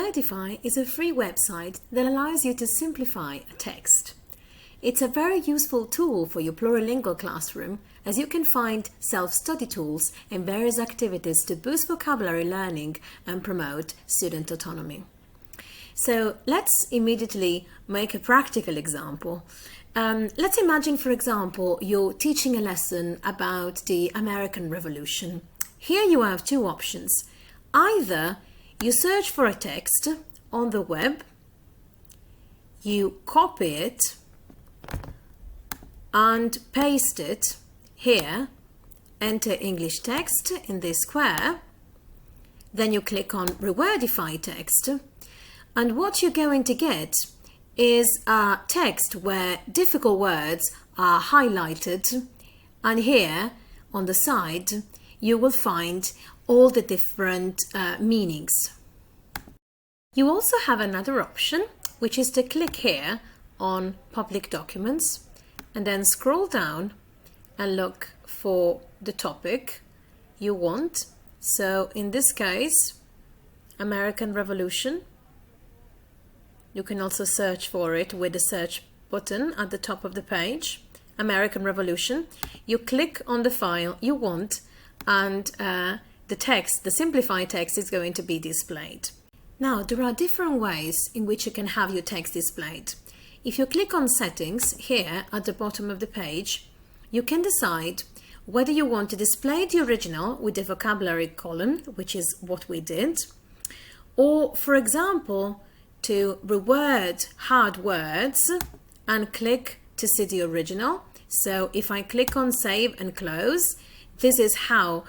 Rewordify is a free website that allows you to simplify a text. It's a very useful tool for your plurilingual classroom, as you can find self-study tools and various activities to boost vocabulary learning and promote student autonomy. So let's immediately make a practical example. Let's imagine, for example, you're teaching a lesson about the American Revolution. Here you have two options. Either you search for a text on the web, you copy it and paste it here, enter English text in this square, then you click on Rewordify text, and what you're going to get is a text where difficult words are highlighted, and here on the side you will find all the different meanings. You also have another option, which is to click here on Public Documents and then scroll down and look for the topic you want. So in this case, American Revolution. You can also search for it with the search button at the top of the page, American Revolution. You click on the file you want, and the text, the simplified text, is going to be displayed. Now, there are different ways in which you can have your text displayed. If you click on Settings here at the bottom of the page, you can decide whether you want to display the original with the vocabulary column, which is what we did, or, for example, to reword hard words and click to see the original. So if I click on Save and Close, this is how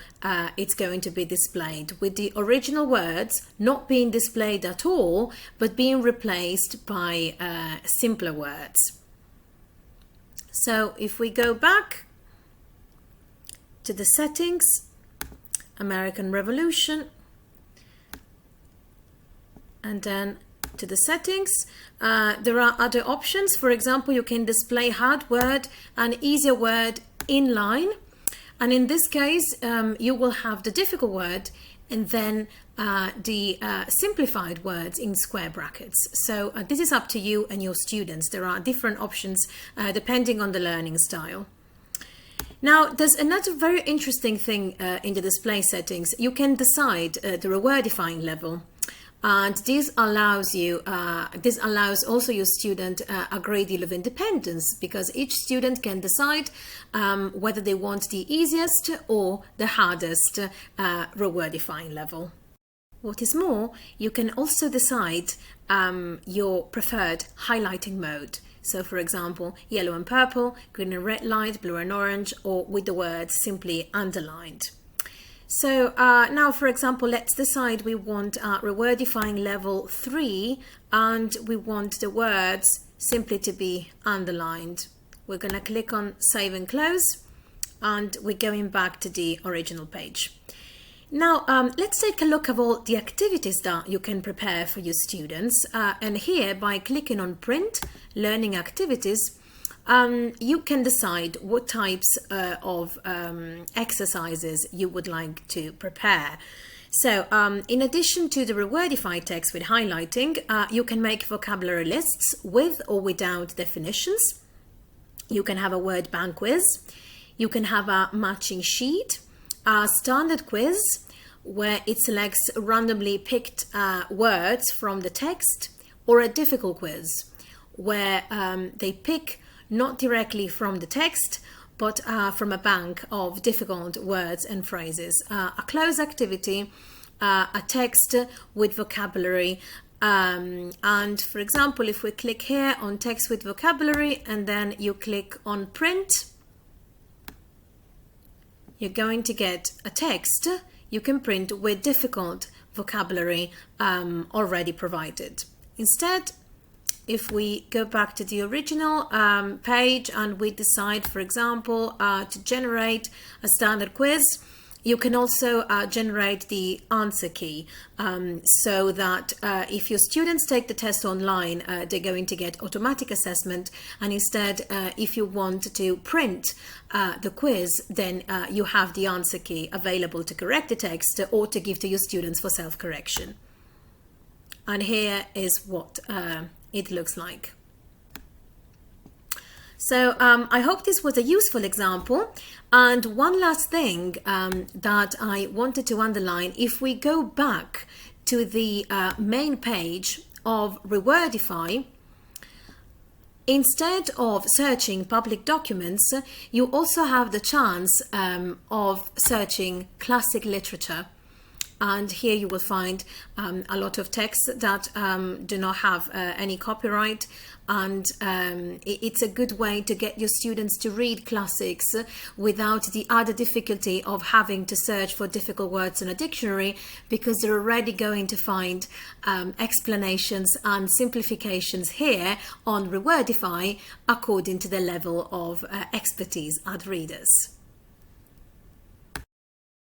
it's going to be displayed, with the original words not being displayed at all, but being replaced by simpler words. So if we go back to the settings, American Revolution, and then to the settings, there are other options. For example, you can display hard word and easier word inline. And in this case, you will have the difficult word and then the simplified words in square brackets. So this is up to you and your students. There are different options depending on the learning style. Now, there's another very interesting thing in the display settings. You can decide the rewordifying level. And this allows also your student a great deal of independence, because each student can decide whether they want the easiest or the hardest rewordifying level. What is more, you can also decide your preferred highlighting mode. So, for example, yellow and purple, green and red light, blue and orange, or with the words simply underlined. So now, for example, let's decide we want rewordifying level 3 and we want the words simply to be underlined. We're going to click on Save and Close, and we're going back to the original page. Now, let's take a look at all the activities that you can prepare for your students. And here, by clicking on Print, Learning Activities, you can decide what types of exercises you would like to prepare. So in addition to the Rewordify text with highlighting, you can make vocabulary lists with or without definitions. You can have a word bank quiz. You can have a matching sheet, a standard quiz where it selects randomly picked words from the text, or a difficult quiz where they pick not directly from the text, but from a bank of difficult words and phrases. A close activity, a text with vocabulary, and for example, if we click here on text with vocabulary and then you click on print, you're going to get a text you can print with difficult vocabulary already provided. Instead, if we go back to the original page and we decide, for example, to generate a standard quiz, you can also generate the answer key so that if your students take the test online, they're going to get automatic assessment. And instead, if you want to print the quiz, then you have the answer key available to correct the text or to give to your students for self-correction. And here is what it looks like. So I hope this was a useful example. And one last thing that I wanted to underline, if we go back to the main page of Rewordify, instead of searching public documents, you also have the chance of searching classic literature. And here you will find a lot of texts that do not have any copyright, and it's a good way to get your students to read classics without the added difficulty of having to search for difficult words in a dictionary, because they're already going to find explanations and simplifications here on Rewordify according to the level of expertise at readers.